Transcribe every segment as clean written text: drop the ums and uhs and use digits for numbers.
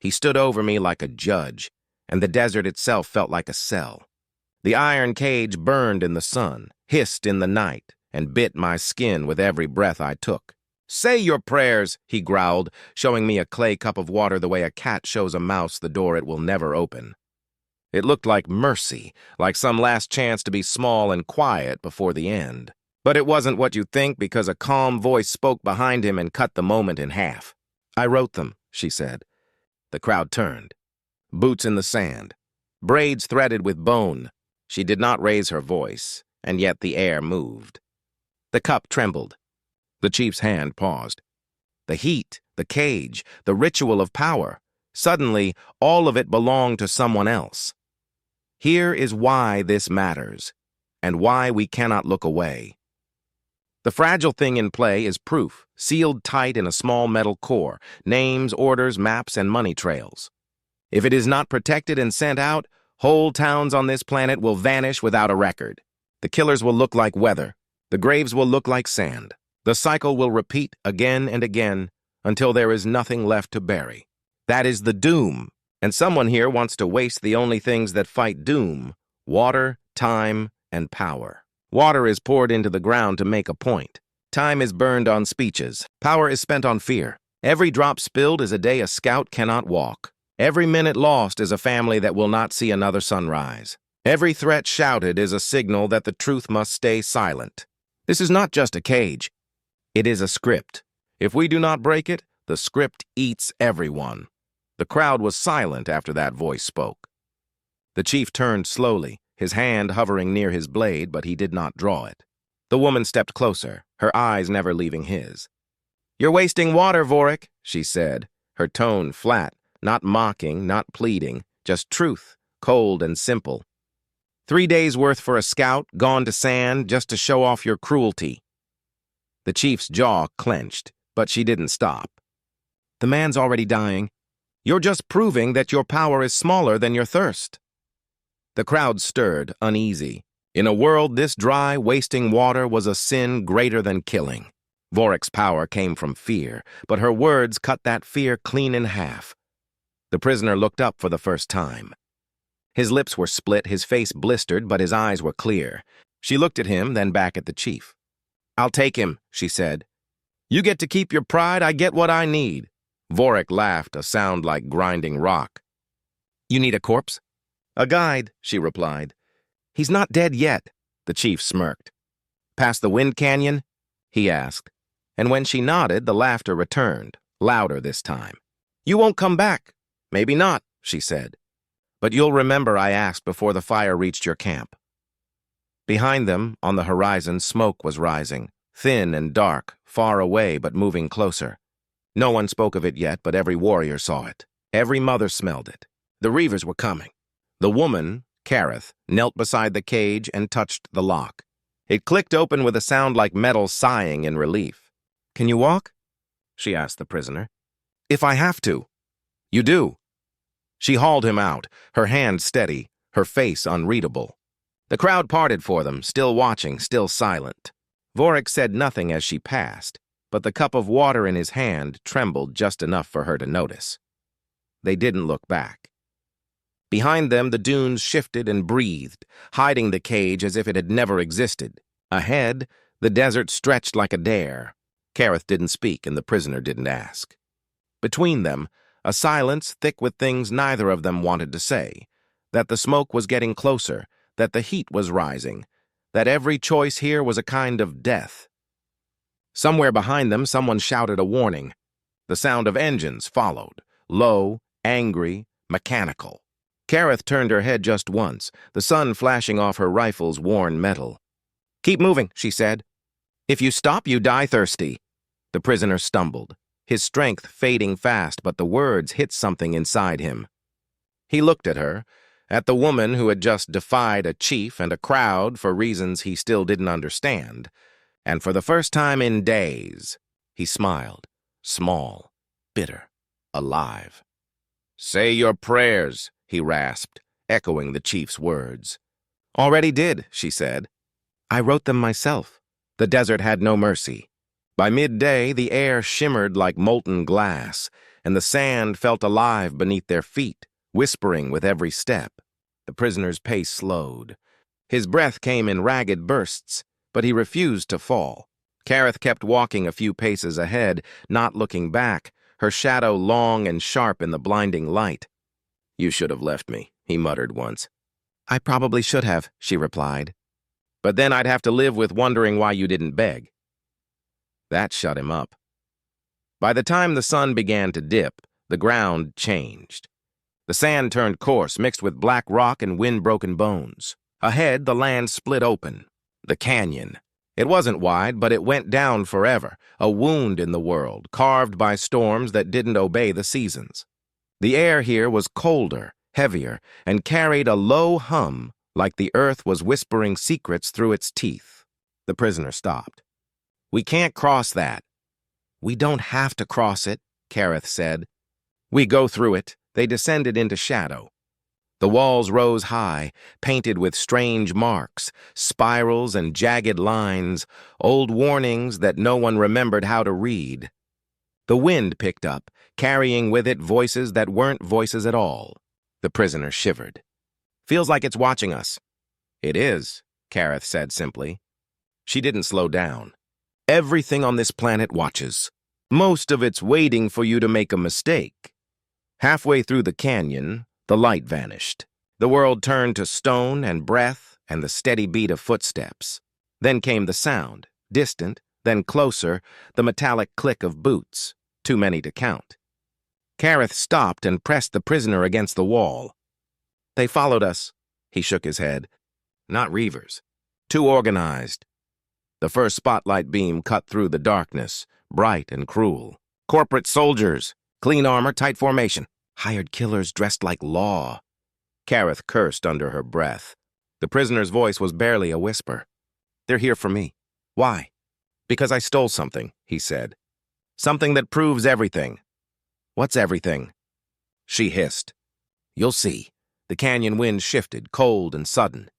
He stood over me like a judge, and the desert itself felt like a cell. The iron cage burned in the sun, hissed in the night, and bit my skin with every breath I took. "Say your prayers," he growled, showing me a clay cup of water the way a cat shows a mouse the door it will never open. It looked like mercy, like some last chance to be small and quiet before the end. But it wasn't what you'd think because a calm voice spoke behind him and cut the moment in half. "I wrote them," she said. The crowd turned. Boots in the sand. Braids threaded with bone. She did not raise her voice, and yet the air moved. The cup trembled. The chief's hand paused. The heat, the cage, the ritual of power. Suddenly, all of it belonged to someone else. Here is why this matters, and why we cannot look away. The fragile thing in play is proof, sealed tight in a small metal core, names, orders, maps, and money trails. If it is not protected and sent out, whole towns on this planet will vanish without a record. The killers will look like weather. The graves will look like sand. The cycle will repeat again and again until there is nothing left to bury. That is the doom, and someone here wants to waste the only things that fight doom: water, time, and power. Water is poured into the ground to make a point. Time is burned on speeches. Power is spent on fear. Every drop spilled is a day a scout cannot walk. Every minute lost is a family that will not see another sunrise. Every threat shouted is a signal that the truth must stay silent. This is not just a cage. It is a script. If we do not break it, the script eats everyone. The crowd was silent after that voice spoke. The chief turned slowly, his hand hovering near his blade, but he did not draw it. The woman stepped closer, her eyes never leaving his. "You're wasting water, Vorik," she said, her tone flat, not mocking, not pleading, just truth, cold and simple. 3 days' worth for a scout, gone to sand just to show off your cruelty. The chief's jaw clenched, but she didn't stop. "The man's already dying. You're just proving that your power is smaller than your thirst." The crowd stirred, uneasy. In a world this dry, wasting water was a sin greater than killing. Vorik's power came from fear, but her words cut that fear clean in half. The prisoner looked up for the first time. His lips were split, his face blistered, but his eyes were clear. She looked at him, then back at the chief. "I'll take him," she said. "You get to keep your pride, I get what I need." Vorik laughed, a sound like grinding rock. "You need a corpse?" "A guide," she replied. "He's not dead yet," the chief smirked. "Past the wind canyon?" he asked. And when she nodded, the laughter returned, louder this time. "You won't come back." "Maybe not," she said. "But you'll remember I asked before the fire reached your camp." Behind them, on the horizon, smoke was rising, thin and dark, far away but moving closer. No one spoke of it yet, but every warrior saw it. Every mother smelled it. The Reavers were coming. The woman, Kareth, knelt beside the cage and touched the lock. It clicked open with a sound like metal sighing in relief. "Can you walk?" she asked the prisoner. "If I have to." "You do." She hauled him out, her hand steady, her face unreadable. The crowd parted for them, still watching, still silent. Vorik said nothing as she passed, but the cup of water in his hand trembled just enough for her to notice. They didn't look back. Behind them, the dunes shifted and breathed, hiding the cage as if it had never existed. Ahead, the desert stretched like a dare. Kareth didn't speak, and the prisoner didn't ask. Between them, a silence thick with things neither of them wanted to say, that the smoke was getting closer, that the heat was rising, that every choice here was a kind of death. Somewhere behind them, someone shouted a warning. The sound of engines followed, low, angry, mechanical. Kareth turned her head just once, the sun flashing off her rifle's worn metal. "Keep moving," she said. "If you stop, you die thirsty." The prisoner stumbled, his strength fading fast, but the words hit something inside him. He looked at her, at the woman who had just defied a chief and a crowd for reasons he still didn't understand, and for the first time in days, he smiled, small, bitter, alive. "Say your prayers," he rasped, echoing the chief's words. "Already did," she said. "I wrote them myself." The desert had no mercy. By midday, the air shimmered like molten glass, and the sand felt alive beneath their feet, whispering with every step. The prisoner's pace slowed. His breath came in ragged bursts, but he refused to fall. Kareth kept walking a few paces ahead, not looking back, her shadow long and sharp in the blinding light. "You should have left me," he muttered once. "I probably should have," she replied. "But then I'd have to live with wondering why you didn't beg." That shut him up. By the time the sun began to dip, the ground changed. The sand turned coarse, mixed with black rock and wind-broken bones. Ahead, the land split open. The canyon. It wasn't wide, but it went down forever, a wound in the world, carved by storms that didn't obey the seasons. The air here was colder, heavier, and carried a low hum like the earth was whispering secrets through its teeth. The prisoner stopped. "We can't cross that." "We don't have to cross it," Kareth said. "We go through it." They descended into shadow. The walls rose high, painted with strange marks, spirals and jagged lines, old warnings that no one remembered how to read. The wind picked up, carrying with it voices that weren't voices at all. The prisoner shivered. "Feels like it's watching us." "It is," Kareth said simply. She didn't slow down. "Everything on this planet watches. Most of it's waiting for you to make a mistake." Halfway through the canyon, the light vanished. The world turned to stone and breath and the steady beat of footsteps. Then came the sound, distant, then closer, the metallic click of boots, too many to count. Kareth stopped and pressed the prisoner against the wall. "They followed us." He shook his head. "Not Reavers. Too organized." The first spotlight beam cut through the darkness, bright and cruel. "Corporate soldiers. Clean armor, tight formation. Hired killers dressed like law." Kareth cursed under her breath. The prisoner's voice was barely a whisper. "They're here for me." "Why?" "Because I stole something," he said. "Something that proves everything." "What's everything?" She hissed. "You'll see." The canyon wind shifted, cold and sudden.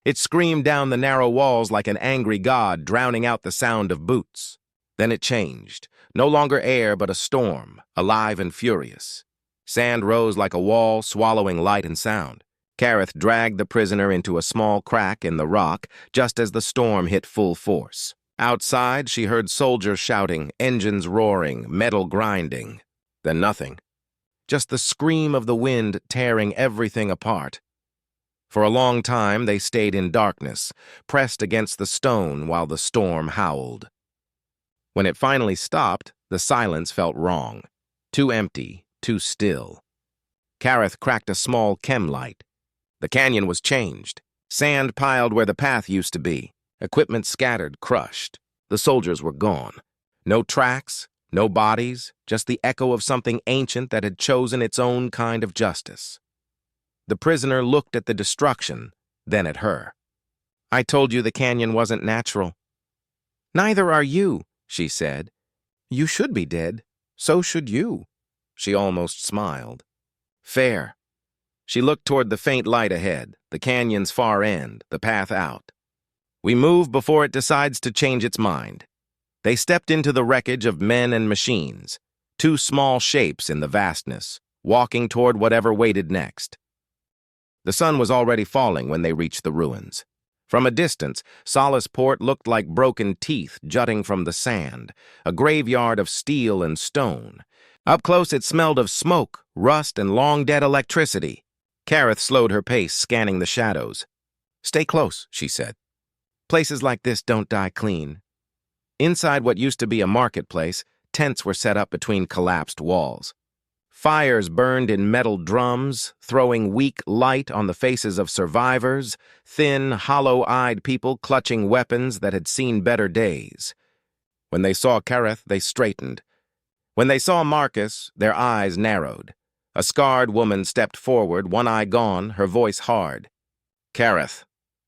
It screamed down the narrow walls like an angry god, drowning out the sound of boots. Then it changed. No longer air, but a storm, alive and furious. Sand rose like a wall, swallowing light and sound. Kareth dragged the prisoner into a small crack in the rock just as the storm hit full force. Outside, she heard soldiers shouting, engines roaring, metal grinding. Then nothing. Just the scream of the wind tearing everything apart. For a long time, they stayed in darkness, pressed against the stone while the storm howled. When it finally stopped, the silence felt wrong. Too empty, too still. Kareth cracked a small chem light. The canyon was changed. Sand piled where the path used to be. Equipment scattered, crushed. The soldiers were gone. No tracks, no bodies, just the echo of something ancient that had chosen its own kind of justice. The prisoner looked at the destruction, then at her. "I told you the canyon wasn't natural." "Neither are you," she said. "You should be dead. So should you." She almost smiled. "Fair." She looked toward the faint light ahead, the canyon's far end, the path out. "We move before it decides to change its mind." They stepped into the wreckage of men and machines, two small shapes in the vastness, walking toward whatever waited next. The sun was already falling when they reached the ruins. From a distance, Solace Port looked like broken teeth jutting from the sand, a graveyard of steel and stone. Up close, it smelled of smoke, rust, and long-dead electricity. Kareth slowed her pace, scanning the shadows. "Stay close," she said. "Places like this don't die clean." Inside what used to be a marketplace, tents were set up between collapsed walls. Fires burned in metal drums, throwing weak light on the faces of survivors, thin, hollow-eyed people clutching weapons that had seen better days. When they saw Kareth, they straightened. When they saw Marcus, their eyes narrowed. A scarred woman stepped forward, one eye gone, her voice hard. "Kareth.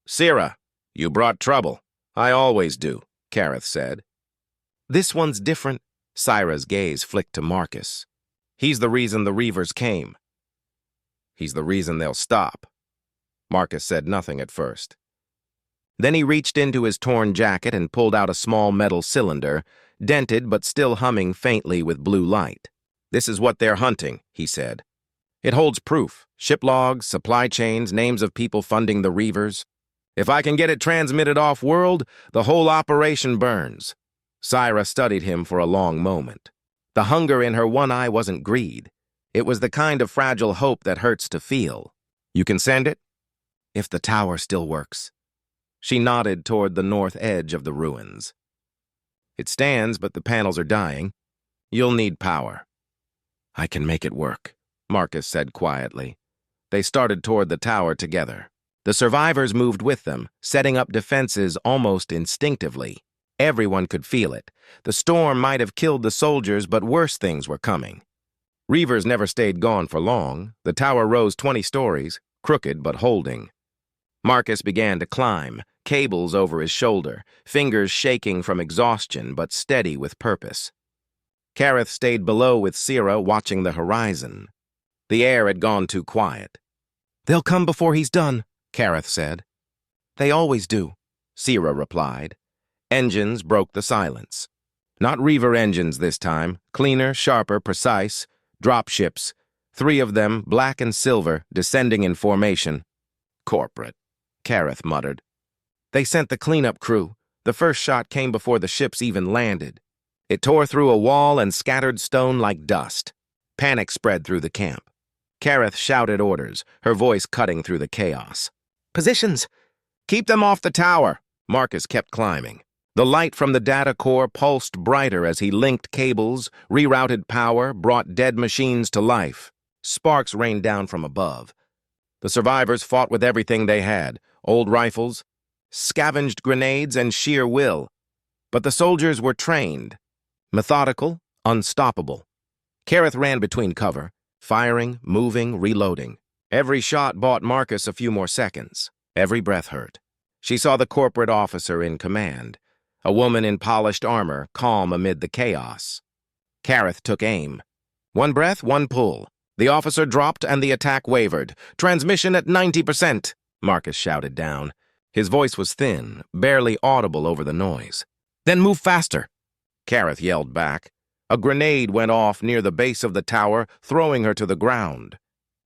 Sira, you brought trouble." "I always do," Kareth said. "This one's different." Syra's gaze flicked to Marcus. "He's the reason the Reavers came." "He's the reason they'll stop." Marcus said nothing at first. Then he reached into his torn jacket and pulled out a small metal cylinder, dented but still humming faintly with blue light. "This is what they're hunting," he said. "It holds proof. Ship logs, supply chains, names of people funding the Reavers. If I can get it transmitted off-world, the whole operation burns." Syra studied him for a long moment. The hunger in her one eye wasn't greed. It was the kind of fragile hope that hurts to feel. "You can send it?" "If the tower still works." She nodded toward the north edge of the ruins. "It stands, but the panels are dying. You'll need power." "I can make it work," Marcus said quietly. They started toward the tower together. The survivors moved with them, setting up defenses almost instinctively. Everyone could feel it. The storm might have killed the soldiers, but worse things were coming. Reavers never stayed gone for long. The tower rose 20 stories, crooked but holding. Marcus began to climb, cables over his shoulder, fingers shaking from exhaustion but steady with purpose. Kareth stayed below with Syra, watching the horizon. The air had gone too quiet. "They'll come before he's done," Kareth said. "They always do," Syra replied. Engines broke the silence. Not Reaver engines this time, cleaner, sharper, precise, dropships, 3 of them, black and silver, descending in formation. "Corporate," Kareth muttered. "They sent the cleanup crew. The first shot came before the ships even landed. It tore through a wall and scattered stone like dust. Panic spread through the camp. Kareth shouted orders, her voice cutting through the chaos. "Positions! Keep them off the tower!" Marcus kept climbing. The light from the data core pulsed brighter as he linked cables, rerouted power, brought dead machines to life. Sparks rained down from above. The survivors fought with everything they had, old rifles, scavenged grenades, and sheer will. But the soldiers were trained, methodical, unstoppable. Kareth ran between cover, firing, moving, reloading. Every shot bought Marcus a few more seconds. Every breath hurt. She saw the corporate officer in command, a woman in polished armor, calm amid the chaos. Kareth took aim. One breath, one pull. The officer dropped and the attack wavered. "Transmission at 90%, Marcus shouted down. His voice was thin, barely audible over the noise. "Then move faster," Kareth yelled back. A grenade went off near the base of the tower, throwing her to the ground.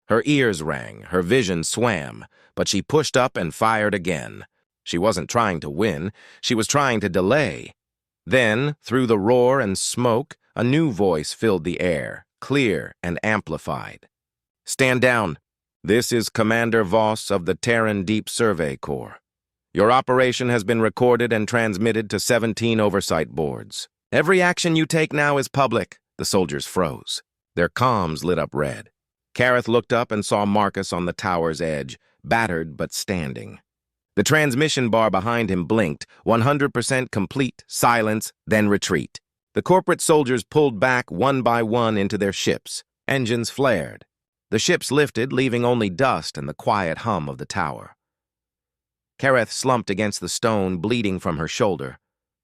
Her ears rang, her vision swam, but she pushed up and fired again. She wasn't trying to win, she was trying to delay. Then, through the roar and smoke, a new voice filled the air, clear and amplified. "Stand down. This is Commander Voss of the Terran Deep Survey Corps. Your operation has been recorded and transmitted to 17 oversight boards. Every action you take now is public." The soldiers froze. Their comms lit up red. Kareth looked up and saw Marcus on the tower's edge, battered but standing. The transmission bar behind him blinked, 100% complete, silence, then retreat. The corporate soldiers pulled back one by one into their ships. Engines flared. The ships lifted, leaving only dust and the quiet hum of the tower. Kareth slumped against the stone, bleeding from her shoulder.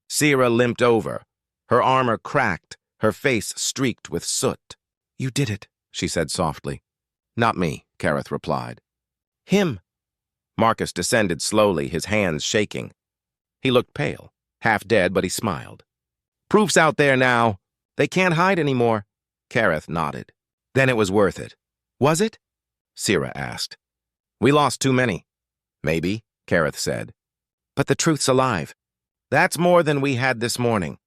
Syra limped over. Her armor cracked, her face streaked with soot. "You did it," she said softly. "Not me," Kareth replied. "Him." Marcus descended slowly, his hands shaking. He looked pale, half dead, but he smiled. "Proof's out there now. They can't hide anymore." Kareth nodded. "Then it was worth it." "Was it?" Syra asked. "We lost too many." "Maybe," Kareth said. "But the truth's alive. That's more than we had this morning."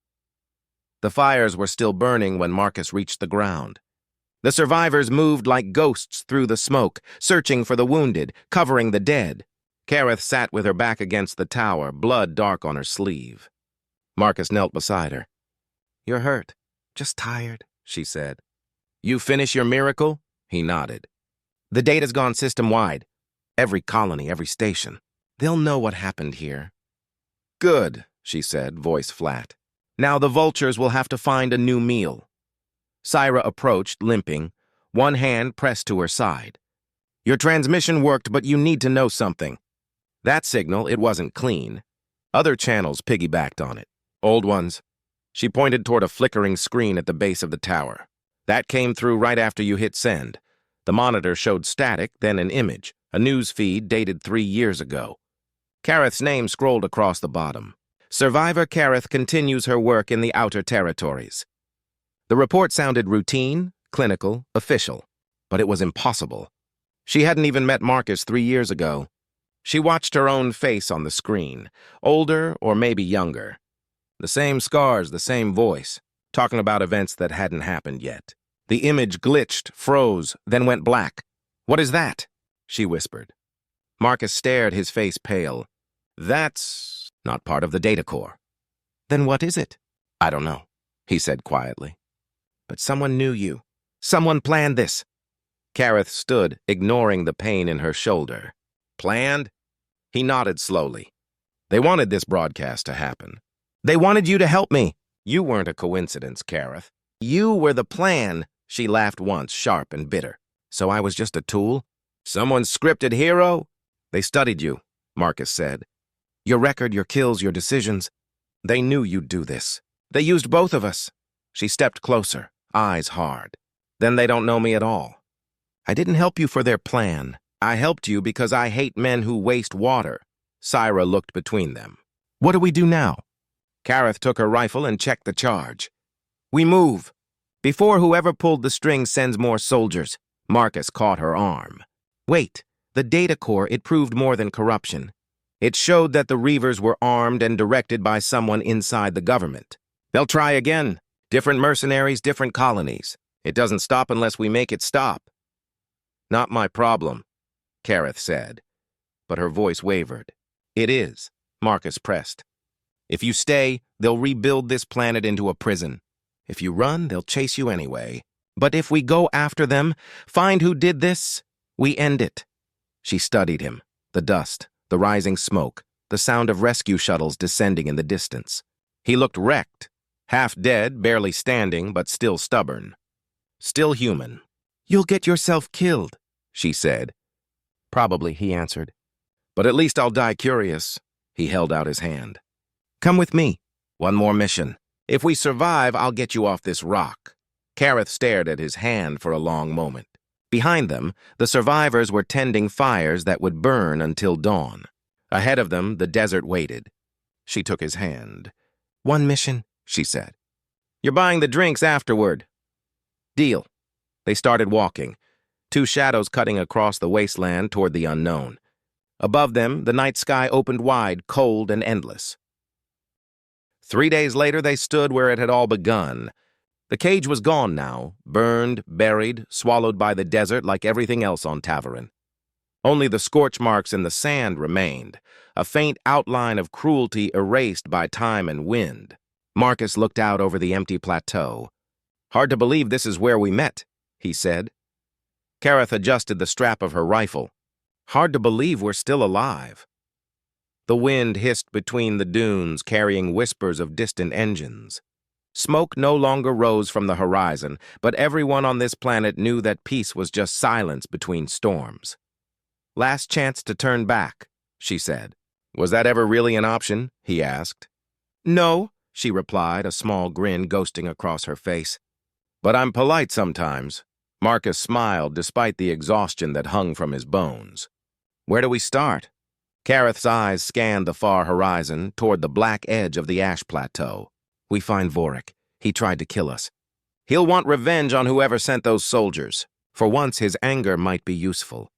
The fires were still burning when Marcus reached the ground. The survivors moved like ghosts through the smoke, searching for the wounded, covering the dead. Kareth sat with her back against the tower, blood dark on her sleeve. Marcus knelt beside her. "You're hurt. Just tired," she said. "You finish your miracle?" He nodded. "The data's gone system-wide. Every colony, every station. They'll know what happened here." "Good," she said, voice flat. "Now the vultures will have to find a new meal." Syra approached, limping, one hand pressed to her side. "Your transmission worked, but you need to know something." That signal, it wasn't clean. Other channels piggybacked on it. Old ones. She pointed toward a flickering screen at the base of the tower. "That came through right after you hit send. The monitor showed static, then an image, a news feed dated 3 years ago. Kareth's name scrolled across the bottom. Survivor Kareth continues her work in the outer territories. The report sounded routine, clinical, official. But it was impossible. She hadn't even met Marcus 3 years ago. She watched her own face on the screen, older or maybe younger. The same scars, the same voice, talking about events that hadn't happened yet. The image glitched, froze, then went black. "What is that?" she whispered. Marcus stared, his face pale. "That's not part of the data core." "Then what is it?" "I don't know," he said quietly. "But someone knew you. Someone planned this." Kareth stood, ignoring the pain in her shoulder. "Planned?" He nodded slowly. "They wanted this broadcast to happen. They wanted you to help me." "You weren't a coincidence, Kareth. You were the plan." She laughed once, sharp and bitter. "So I was just a tool? Someone's scripted hero?" "They studied you," Marcus said. "Your record, your kills, your decisions. They knew you'd do this. They used both of us." She stepped closer, eyes hard. "Then they don't know me at all. I didn't help you for their plan. I helped you because I hate men who waste water." Syra looked between them. "What do we do now?" Kareth took her rifle and checked the charge. "We move. Before whoever pulled the string sends more soldiers." Marcus caught her arm. "Wait. The data core, it proved more than corruption. It showed that the Reavers were armed and directed by someone inside the government. They'll try again. Different mercenaries, different colonies. It doesn't stop unless we make it stop." "Not my problem," Kareth said, but her voice wavered. "It is," Marcus pressed. "If you stay, they'll rebuild this planet into a prison. If you run, they'll chase you anyway. But if we go after them, find who did this, we end it." She studied him, the dust, the rising smoke, the sound of rescue shuttles descending in the distance. He looked wrecked, half dead, barely standing, but still stubborn. Still human. "You'll get yourself killed," she said. "Probably," he answered. "But at least I'll die curious." He held out his hand. "Come with me. One more mission. If we survive, I'll get you off this rock." Kareth stared at his hand for a long moment. Behind them, the survivors were tending fires that would burn until dawn. Ahead of them, the desert waited. She took his hand. "One mission," she said. "You're buying the drinks afterward." "Deal." They started walking, two shadows cutting across the wasteland toward the unknown. Above them, the night sky opened wide, cold and endless. 3 days later, they stood where it had all begun. The cage was gone now, burned, buried, swallowed by the desert like everything else on Tavarin. Only the scorch marks in the sand remained, a faint outline of cruelty erased by time and wind. Marcus looked out over the empty plateau. "Hard to believe this is where we met," he said. Kareth adjusted the strap of her rifle. "Hard to believe we're still alive." The wind hissed between the dunes, carrying whispers of distant engines. Smoke no longer rose from the horizon, but everyone on this planet knew that peace was just silence between storms. "Last chance to turn back," she said. "Was that ever really an option?" he asked. "No," she replied, a small grin ghosting across her face. "But I'm polite sometimes." Marcus smiled despite the exhaustion that hung from his bones. "Where do we start?" Kareth's eyes scanned the far horizon toward the black edge of the ash plateau. "We find Vorik. He tried to kill us. He'll want revenge on whoever sent those soldiers. For once, his anger might be useful."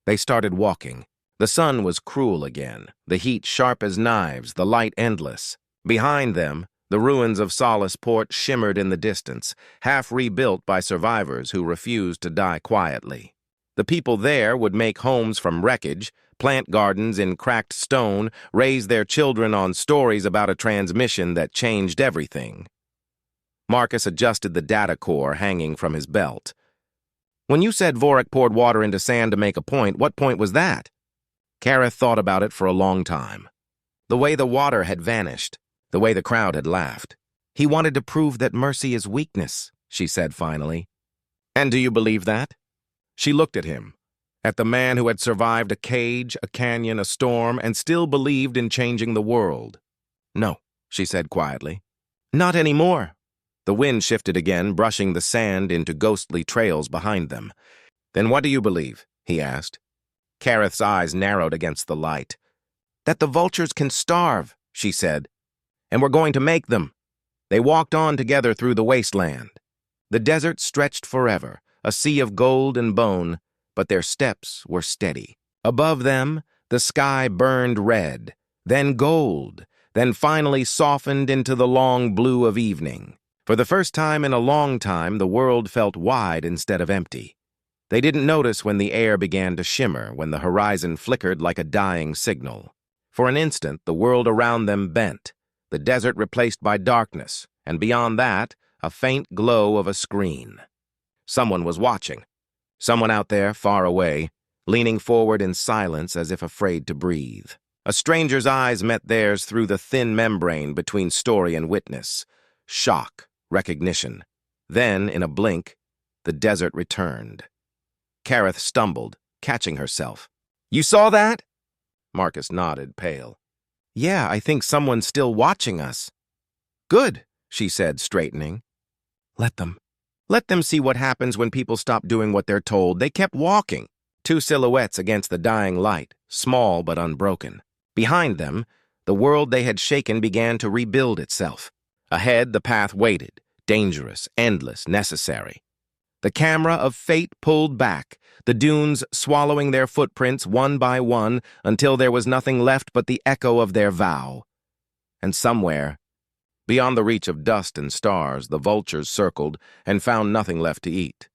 They started walking. The sun was cruel again, the heat sharp as knives, the light endless. Behind them, the ruins of Solace Port shimmered in the distance, half rebuilt by survivors who refused to die quietly. The people there would make homes from wreckage, plant gardens in cracked stone, raise their children on stories about a transmission that changed everything. Marcus adjusted the data core hanging from his belt. "When you said Vorik poured water into sand to make a point, what point was that?" Kareth thought about it for a long time. The way the water had vanished, the way the crowd had laughed. "He wanted to prove that mercy is weakness," she said finally. "And do you believe that?" She looked at him, at the man who had survived a cage, a canyon, a storm, and still believed in changing the world. "No," she said quietly. "Not anymore." The wind shifted again, brushing the sand into ghostly trails behind them. "Then what do you believe?" he asked. Kareth's eyes narrowed against the light. "That the vultures can starve," she said. "And we're going to make them." They walked on together through the wasteland. The desert stretched forever, a sea of gold and bone, but their steps were steady. Above them, the sky burned red, then gold, then finally softened into the long blue of evening. For the first time in a long time, the world felt wide instead of empty. They didn't notice when the air began to shimmer, when the horizon flickered like a dying signal. For an instant, the world around them bent, the desert replaced by darkness, and beyond that, a faint glow of a screen. Someone was watching. Someone out there, far away, leaning forward in silence as if afraid to breathe. A stranger's eyes met theirs through the thin membrane between story and witness. Shock, recognition. Then, in a blink, the desert returned. Kareth stumbled, catching herself. "You saw that?" Marcus nodded, pale. "Yeah, I think someone's still watching us." "Good," she said, straightening. Let them see what happens when people stop doing what they're told." They kept walking, two silhouettes against the dying light, small but unbroken. Behind them, the world they had shaken began to rebuild itself. Ahead, the path waited, dangerous, endless, necessary. The camera of fate pulled back, the dunes swallowing their footprints one by one until there was nothing left but the echo of their vow. And somewhere, beyond the reach of dust and stars, the vultures circled and found nothing left to eat.